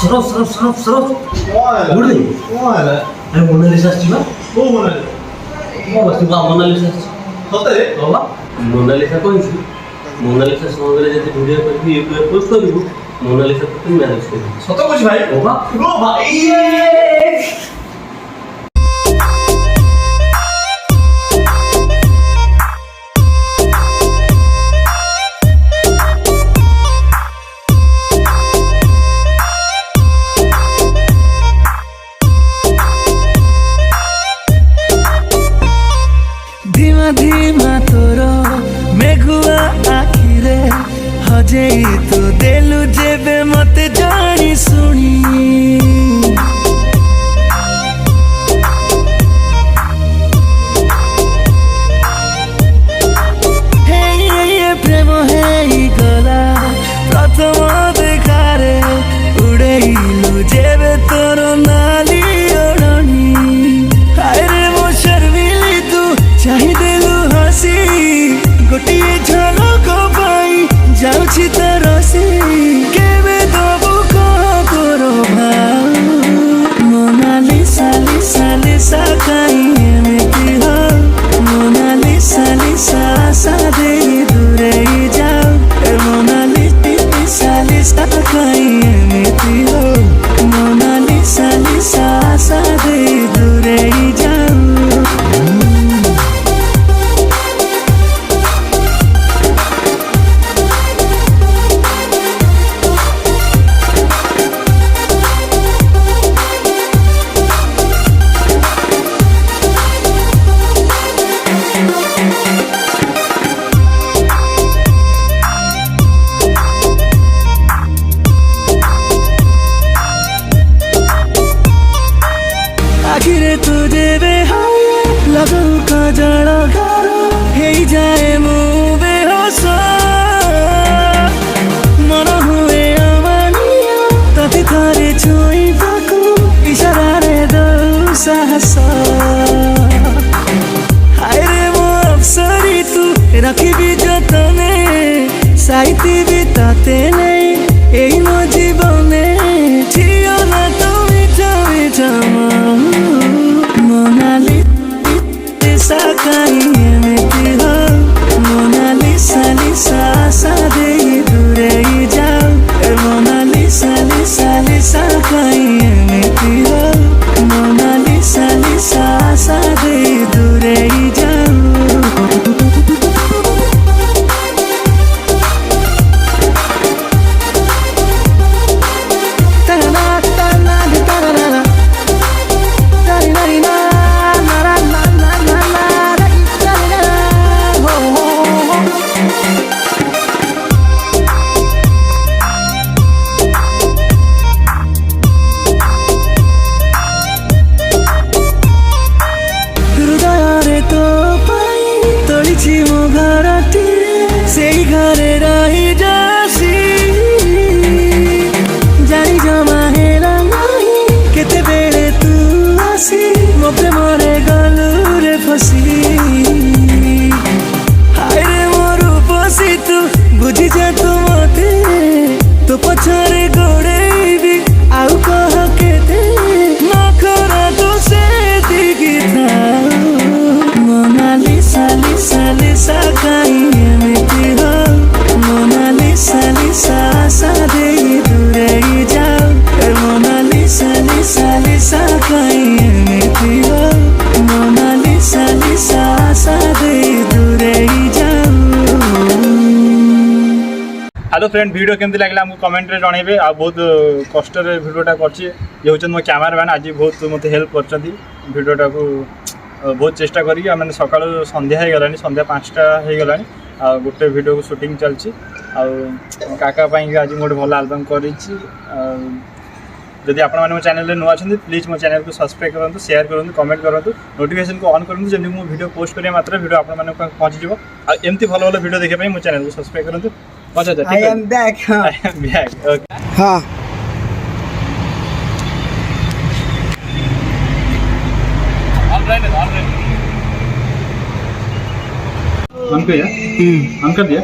Surf Surf Surf Surf good नहीं अरे Mona Lisa आछिबा ओ Mona Lisa ओ बस मोनालिसा सतरे बाबा मोनालिसा कोइछि मोनालिसा संगे जति वीडियो करबी यूट्यूब पोस्ट करबो मोनालिसा तो तुम मैनेज कर सत कोछि भाई बाबा ओ भाई धीमा धीमा तोर मेघुआ आखिरे हजेई तू देलु जेबे मते जानी सुनी हे प्रेम हेई गला प्रथम देखारे उड़ेइलु जेबे तोर नाली ओढ़नी हायरे मो शर्मिली तू चाहिदेलु हसी गोटिए झलक पाई जाउछि तरसी केबे दबु कह तोर भाव मोनालिसा लिसा लिसा काई एमिति हो मोनालिसा लिसा आशा देई दूरेई जाओ ए मोनालिसा लिसा काई एमिति हो मोनालिसा लिसा आशा देई दूरेई जाओ आखिरे तुझे बेहाय लगू का जड़ा गारो हे जाए मुँह बेहोश मन हुए अमानिया तते थारे छुई पाकू इशारा रे दो साहस हाय रे मो अफसरी तू रखिबी जतने साइती भी ताते नहीं एई मो जीवने छियो ना तो मिठा मिठा मोनालिसा काई एमिति हो मोनालिसा लिसा आशा देई दूरेई जाओ ए मोनालिसा लिसा लिसा काई एमिति हो मोनालिसा लिसा आशा देई दूरेई जाओ हृदय तो पाई तोलिछि मो घरटी सेई घरे रही जासी जानी जमा हेला नाही केते बेले तू आसी मो प्रेमरे गलु रे फसी हाय रे मो रूपसी तू बुझी जा तू मते तो पछरे गोड़ेबी आउ कह केते नखरा तो से दिगी था मोनालिसा लिसा लिसा काई एमिति हो मोनालिसा लिसा आशा देई दूरेई जाओ ए मोनालिसा लिसा लिसा काई एमिति हो मोनालिसा लिसा आशा देई दूरेई जाओ। हेलो फ्रेंड वीडियो केमती लगे आमको कमेंट रे जणेबे आ बहुत कष्ट रे वीडियोटा करछि ये होचन मो कैमरामैन आज बहुत मते हेल्प करछंती वीडियोटा को बहुत चेष्टा करी मैंने सका संध्या हो गलानी संध्या 5टा हो गलानी आ गोटे वीडियो को शूटिंग चलछि आ काका पाई आज गोटे भल एल्बम करी जदि आपण माने मो चैनल रे नुआ अछंती प्लीज मो चैनल को सब्सक्राइब करंतु शेयर करंतु कमेंट करंतु नोटिफिकेशन को ऑन करंतु जेमि मो वीडियो पोस्ट करिया मात्र वीडियो आपण माने पहुंच जिवो आ एमती भल भल वीडियो देखे पई मो चैनल को सब्सक्राइब करंतु अच्छा ठीक है आई एम बैक ओके हाँ ऑन किया ऑन कर दिया